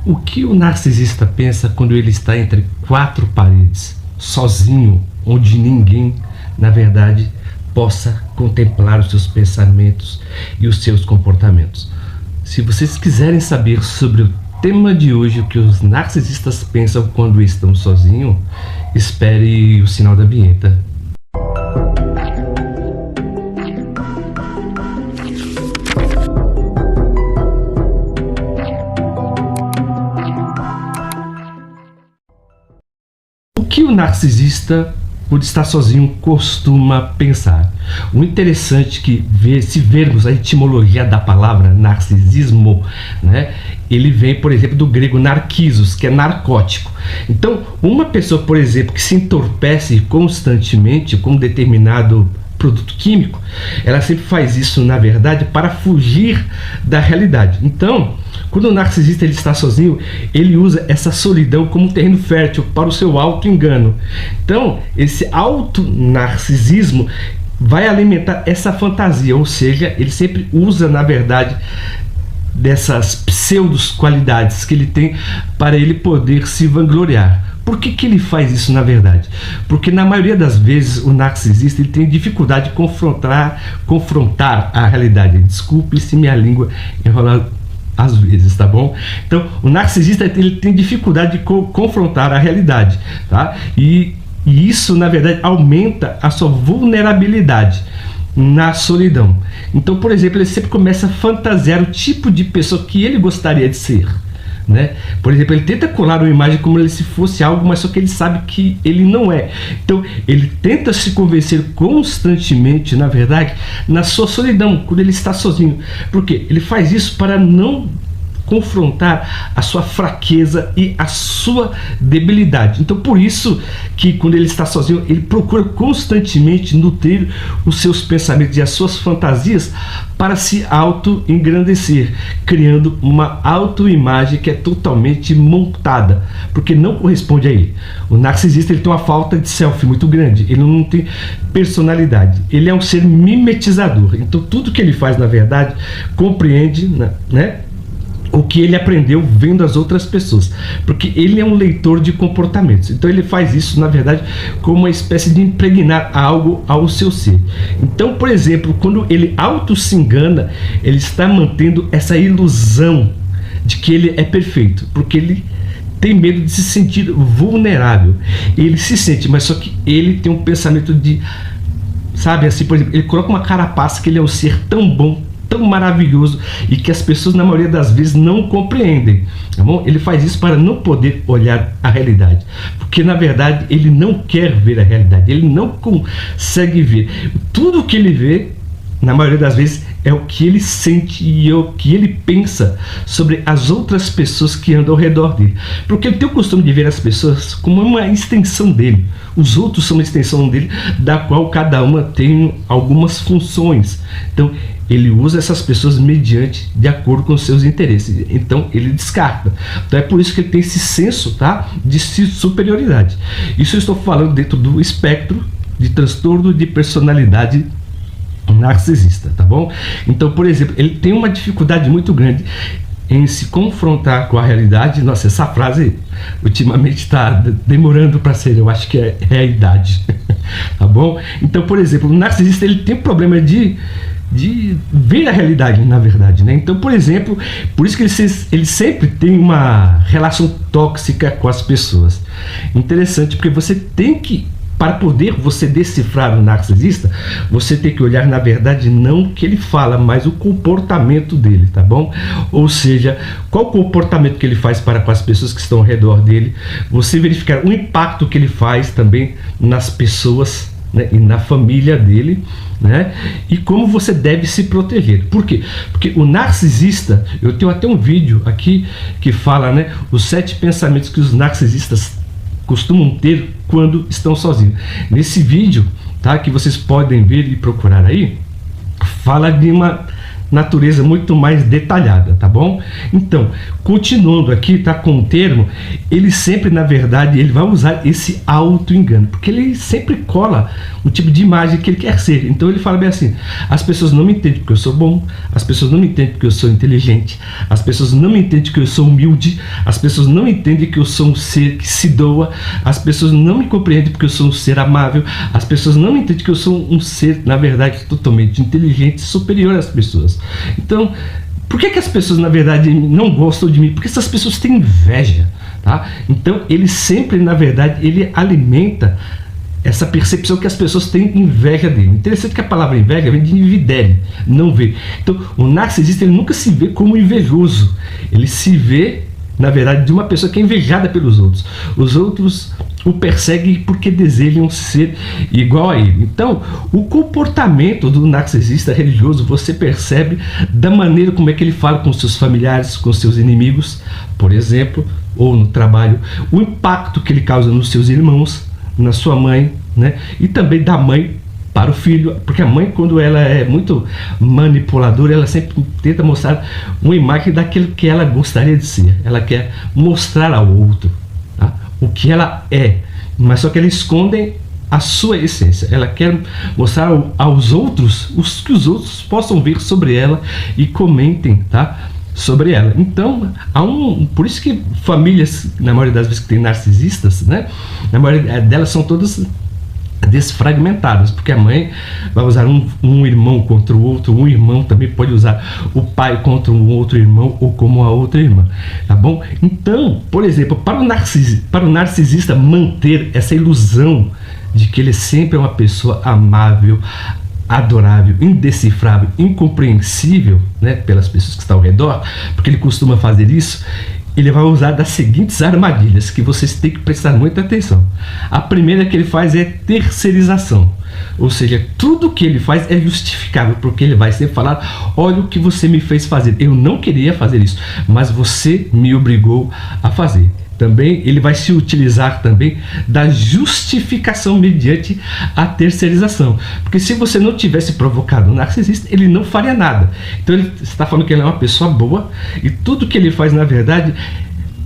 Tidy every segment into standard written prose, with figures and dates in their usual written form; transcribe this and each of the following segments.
O que o narcisista pensa quando ele está entre quatro paredes, sozinho, onde ninguém, na verdade, possa contemplar os seus pensamentos e os seus comportamentos? Se vocês quiserem saber sobre o tema de hoje, o que os narcisistas pensam quando estão sozinhos, espere o sinal da vinheta. O que o narcisista, por estar sozinho, costuma pensar? O interessante que se vermos a etimologia da palavra narcisismo, né, ele vem, por exemplo, do grego narquisos, que é narcótico. Então, uma pessoa, por exemplo, que se entorpece constantemente com um determinado produto químico, ela sempre faz isso, na verdade, para fugir da realidade. Então, quando o narcisista ele está sozinho, ele usa essa solidão como um terreno fértil para o seu auto-engano. Então, esse auto-narcisismo vai alimentar essa fantasia, ou seja, ele sempre usa, na verdade, dessas pseudo-qualidades que ele tem para ele poder se vangloriar. Por que ele faz isso, na verdade? Porque na maioria das vezes o narcisista ele tem dificuldade de confrontar a realidade. Desculpe se minha língua enrola às vezes, tá bom? Então, o narcisista ele tem dificuldade de confrontar a realidade, tá? E isso, na verdade, aumenta a sua vulnerabilidade na solidão. Então, por exemplo, ele sempre começa a fantasiar o tipo de pessoa que ele gostaria de ser, né? Por exemplo, ele tenta colar uma imagem como se fosse algo, mas só que ele sabe que ele não é. Então, ele tenta se convencer constantemente, na verdade, na sua solidão, quando ele está sozinho. Por quê? Ele faz isso para não confrontar a sua fraqueza e a sua debilidade. Então, por isso que quando ele está sozinho, ele procura constantemente nutrir os seus pensamentos e as suas fantasias para se auto-engrandecer, criando uma autoimagem que é totalmente montada, porque não corresponde a ele. O narcisista ele tem uma falta de self muito grande, ele não tem personalidade, ele é um ser mimetizador. Então, tudo que ele faz, na verdade, compreende, né, o que ele aprendeu vendo as outras pessoas, porque ele é um leitor de comportamentos. Então ele faz isso, na verdade, como uma espécie de impregnar algo ao seu ser. Então, por exemplo, quando ele se engana, ele está mantendo essa ilusão de que ele é perfeito, porque ele tem medo de se sentir vulnerável. Ele se sente, mas só que ele tem um pensamento de, sabe, assim, por exemplo, ele coloca uma carapaça que ele é um ser tão bom, tão maravilhoso, e que as pessoas na maioria das vezes não compreendem, tá bom? Ele faz isso para não poder olhar a realidade, porque na verdade ele não quer ver a realidade, ele não consegue ver. Tudo que ele vê, na maioria das vezes, é o que ele sente e é o que ele pensa sobre as outras pessoas que andam ao redor dele, porque ele tem o costume de ver as pessoas como uma extensão dele. Os outros são uma extensão dele, da qual cada uma tem algumas funções. Então ele usa essas pessoas de acordo com os seus interesses. Então ele descarta. Então é por isso que ele tem esse senso, tá, de superioridade. Isso eu estou falando dentro do espectro de transtorno de personalidade narcisista, tá bom? Então, por exemplo, ele tem uma dificuldade muito grande em se confrontar com a realidade. Nossa, essa frase ultimamente está demorando para ser, eu acho que é a idade, tá bom? Então, por exemplo, o narcisista ele tem um problema de ver a realidade, na verdade, né? Então, por exemplo, por isso que ele sempre tem uma relação tóxica com as pessoas. Interessante, porque você tem que, para poder você decifrar o narcisista, você tem que olhar, na verdade, não o que ele fala, mas o comportamento dele, tá bom? Ou seja, qual o comportamento que ele faz para com as pessoas que estão ao redor dele, você verificar o impacto que ele faz também nas pessoas, né, e na família dele, né? E como você deve se proteger. Por quê? Porque o narcisista, eu tenho até um vídeo aqui que fala, né, os 7 pensamentos que os narcisistas costumam ter quando estão sozinhos. Nesse vídeo, tá, que vocês podem ver e procurar aí, fala de uma natureza muito mais detalhada, tá bom? Então, continuando aqui, tá, com o termo, ele sempre, na verdade, ele vai usar esse auto-engano, porque ele sempre cola o tipo de imagem que ele quer ser. Então ele fala bem assim: as pessoas não me entendem porque eu sou bom, as pessoas não me entendem porque eu sou inteligente, as pessoas não me entendem que eu sou humilde, as pessoas não entendem que eu sou um ser que se doa, as pessoas não me compreendem porque eu sou um ser amável, as pessoas não me entendem que eu sou um ser, na verdade, totalmente inteligente, superior às pessoas. Então, por que as pessoas, na verdade, não gostam de mim? Porque essas pessoas têm inveja, tá? Então, ele sempre, na verdade, ele alimenta essa percepção que as pessoas têm inveja dele. Interessante que a palavra inveja vem de invidere, não ver. Então, o narcisista, ele nunca se vê como invejoso. Ele se vê, na verdade, de uma pessoa que é invejada pelos outros. Os outros o perseguem porque desejam ser igual a ele. Então, o comportamento do narcisista religioso você percebe da maneira como é que ele fala com seus familiares, com seus inimigos, por exemplo, ou no trabalho, o impacto que ele causa nos seus irmãos, na sua mãe, né? E também da mãe para o filho, porque a mãe, quando ela é muito manipuladora, ela sempre tenta mostrar uma imagem daquilo que ela gostaria de ser. Ela quer mostrar ao outro, tá, o que ela é, mas só que ela esconde a sua essência. Ela quer mostrar aos outros que os outros possam ver sobre ela e comentem, tá, sobre ela. Então, por isso que famílias, na maioria das vezes que tem narcisistas, né, na maioria delas são todas desfragmentadas, porque a mãe vai usar um irmão contra o outro, um irmão também pode usar o pai contra um outro irmão ou como a outra irmã, tá bom? Então, por exemplo, para o narcisista manter essa ilusão de que ele sempre é uma pessoa amável, adorável, indecifrável, incompreensível, né, pelas pessoas que estão ao redor, porque ele costuma fazer isso, ele vai usar das seguintes armadilhas que vocês têm que prestar muita atenção. A primeira que ele faz é terceirização, ou seja, tudo que ele faz é justificável, porque ele vai sempre falar: olha o que você me fez fazer, eu não queria fazer isso, mas você me obrigou a fazer. Também ele vai se utilizar também da justificação mediante a terceirização, porque se você não tivesse provocado um narcisista, ele não faria nada. Então ele está falando que ele é uma pessoa boa e tudo que ele faz, na verdade,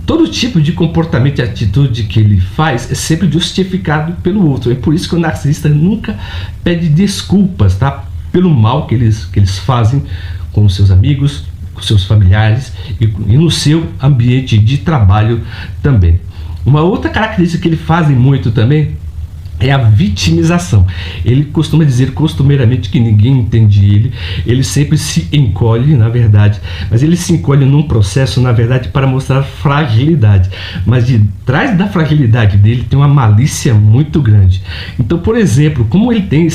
todo tipo de comportamento e atitude que ele faz é sempre justificado pelo outro. É por isso que o narcisista nunca pede desculpas, tá, pelo mal que eles fazem com os seus amigos, com seus familiares e no seu ambiente de trabalho também. Uma outra característica que ele faz muito também é a vitimização. Ele costuma dizer costumeiramente que ninguém entende ele sempre se encolhe, na verdade, mas ele se encolhe num processo, na verdade, para mostrar fragilidade, mas de trás da fragilidade dele tem uma malícia muito grande. Então, por exemplo, como ele tem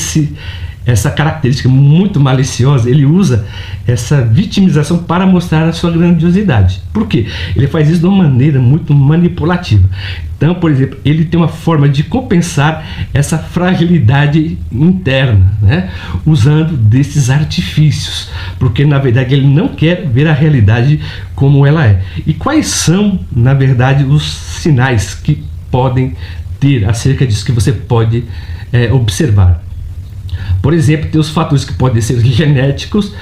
essa característica muito maliciosa, ele usa essa vitimização para mostrar a sua grandiosidade. Por quê? Ele faz isso de uma maneira muito manipulativa. Então, por exemplo, ele tem uma forma de compensar essa fragilidade interna, né, usando desses artifícios, porque na verdade ele não quer ver a realidade como ela é. E quais são, na verdade, os sinais que podem ter acerca disso que você pode observar? Por exemplo, tem os fatores que podem ser genéticos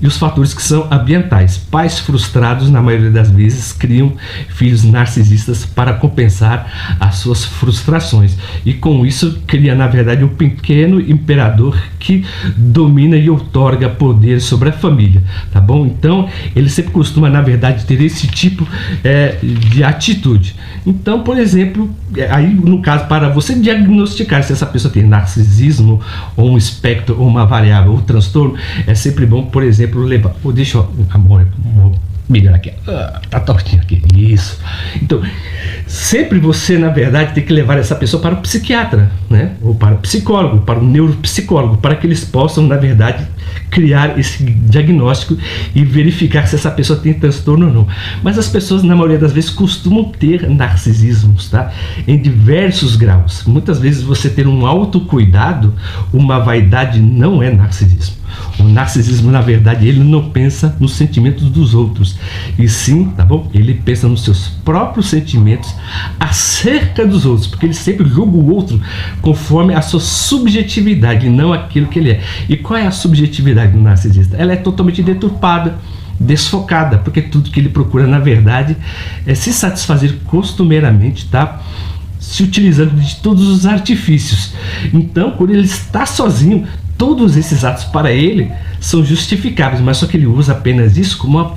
e os fatores que são ambientais. Pais frustrados, na maioria das vezes, criam filhos narcisistas para compensar as suas frustrações. E com isso, cria, na verdade, um pequeno imperador que domina e outorga poder sobre a família, tá bom? Então, ele sempre costuma, na verdade, ter esse tipo de atitude. Então, por exemplo, aí no caso, para você diagnosticar se essa pessoa tem narcisismo, ou um espectro, ou uma variável, ou transtorno, é sempre bom, por exemplo, levar. Deixa eu. Amor, melhor aqui. Tá tortinho aqui. Isso. Então, sempre você, na verdade, tem que levar essa pessoa para o psiquiatra, né? Ou para o psicólogo, para o neuropsicólogo, para que eles possam, na verdade, criar esse diagnóstico e verificar se essa pessoa tem transtorno ou não. Mas as pessoas, na maioria das vezes, costumam ter narcisismos, tá? Em diversos graus. Muitas vezes você ter um autocuidado, uma vaidade, não é narcisismo. O narcisismo, na verdade, ele não pensa nos sentimentos dos outros, e sim, tá bom? Ele pensa nos seus próprios sentimentos acerca dos outros, porque ele sempre julga o outro conforme a sua subjetividade, e não aquilo que ele é. E qual é a subjetividade do narcisista? Ela é totalmente deturpada, desfocada, porque tudo que ele procura, na verdade, é se satisfazer costumeiramente, tá? Se utilizando de todos os artifícios. Então, quando ele está sozinho, todos esses atos para ele são justificáveis, mas só que ele usa apenas isso como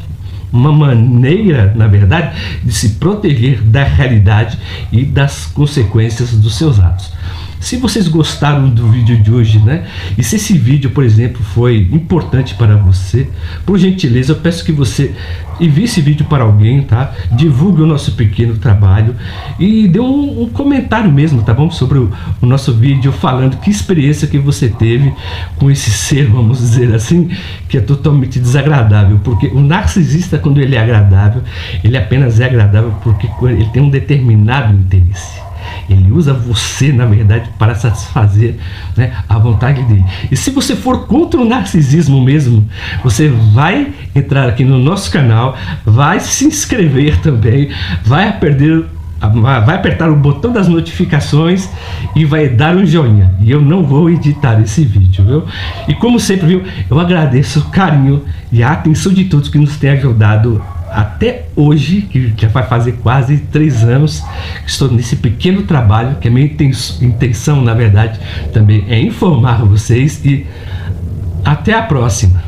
uma maneira, na verdade, de se proteger da realidade e das consequências dos seus atos. Se vocês gostaram do vídeo de hoje, né? E se esse vídeo, por exemplo, foi importante para você, por gentileza, eu peço que você envie esse vídeo para alguém, tá? Divulgue o nosso pequeno trabalho e dê um comentário mesmo, tá bom? Sobre o nosso vídeo, falando que experiência que você teve com esse ser, vamos dizer assim, que é totalmente desagradável. Porque o narcisista, quando ele é agradável, ele apenas é agradável porque ele tem um determinado interesse. Ele usa você, na verdade, para satisfazer, né, a vontade dele. E se você for contra o narcisismo mesmo, você vai entrar aqui no nosso canal, vai se inscrever também, vai apertar o botão das notificações e vai dar um joinha. E eu não vou editar esse vídeo, viu? E como sempre, viu, eu agradeço o carinho e a atenção de todos que nos têm ajudado até hoje, que já vai fazer quase 3 anos que estou nesse pequeno trabalho, que a minha intenção, na verdade, também é informar vocês, e até a próxima.